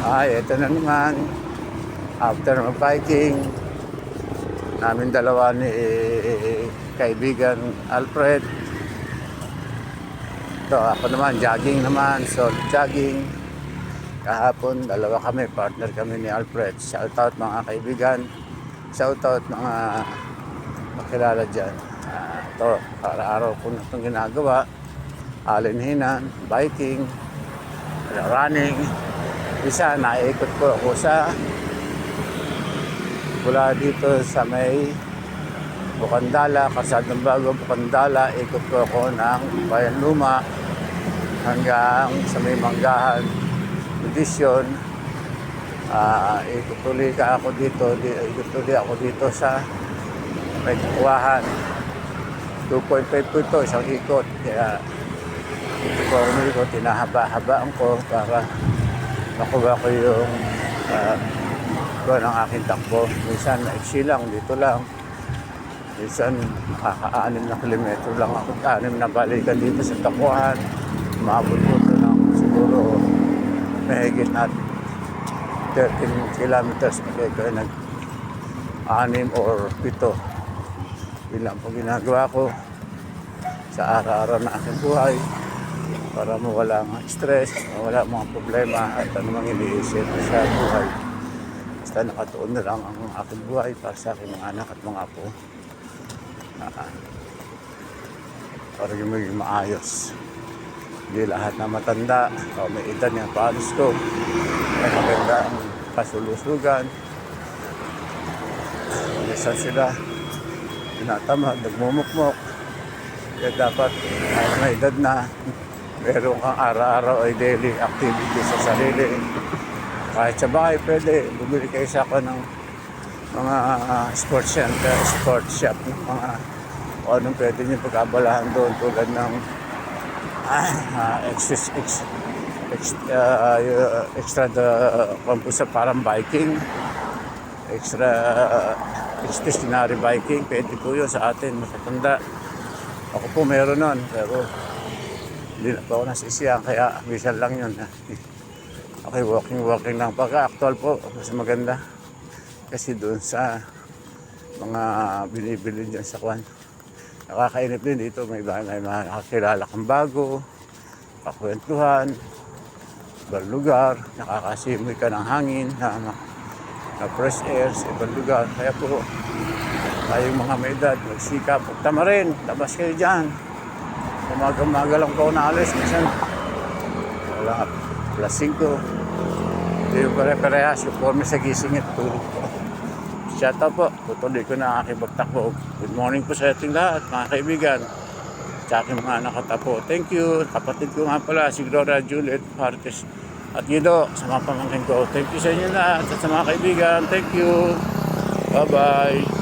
Ay, ito na naman. After mag-biking, namin dalawa ni kaibigan Alfred. Ito, ako naman, jogging naman. Solo jogging. Kahapon, dalawa kami. Partner kami ni Alfred. Shoutout mga kaibigan. Shoutout mga makilala dyan. Ito, araw-araw ko na itong ginagawa. Alinhinan, biking, running. Isa, naikot ko ako sa mula dito sa may Bukandala, Kasadang Bago, Bukandala. Ikot ko ako ng Bayan Luma hanggang sa may Manggahan Edition. Ikot ulit ako dito sa may Kukuhahan. 2.5 po ito, isang ikot. Kaya ito ko umikot, tinahaba-habaan ko para makuha ko yung ng aking takbo. Minsan naiksi lang, dito lang. Minsan makaka-6 na kilometro lang ako. 6 na balikan dito sa takbuhan. Umabot ko ito ng siguro mahigit at 13 kilometers. Kaya ko nag-6 or 7. Bilang po ginagawa ko sa araw-araw na aking buhay para mawala ang stress, mawala mga problema at anumang iniisip sa buhay. Basta nakatuon na lang ang aking buhay para sa aking mga anak at mga apo. Para yung maging maayos. Hindi lahat na matanda o may edad yung palos ko. May maganda ang kasulusugan. Minsan sila tinatamad, nagmumukmok. Kaya dapat may edad na meron kang araw-araw ay daily activity sa sarili. Kahit sa bahay, pwede. Bumili kayo sa ako ng mga sports center, sports shop, ng mga o anong pwede nyo pag-abalahan doon tulad ng extra pampusa parang biking, extra stationary biking. Pwede po yun sa atin, matatanda. Ako po meron nun, pero hindi na po ako nasisiyan, kaya minsan lang yun. Okay, walking lang. Pagka-actual po, mas maganda. Kasi doon sa mga binibili dyan sa kwan, nakakainip din dito. May nakakilala kang bago, kakwentuhan, ibang lugar, nakakasimoy ka ng hangin, na fresh air sa ibang lugar. Kaya po, tayong mga may edad, magsikap, tama rin, labas kayo dyan. Umaga-umaga lang po ako naalis. Minsan, wala, plus 5. Hindi yung pare-parehas. Yung forme sa gising at tulog po. Shout out po. Tutuloy ko na aking pagtakbo. Good morning po sa ating lahat, mga kaibigan. Sa aking mga nakatapo. Thank you. Kapatid ko nga pala, si Gloria Juliet Martes at Guido, sa mga pamangkin ko. Thank you sa inyo lahat at sa mga kaibigan. Thank you. Bye-bye.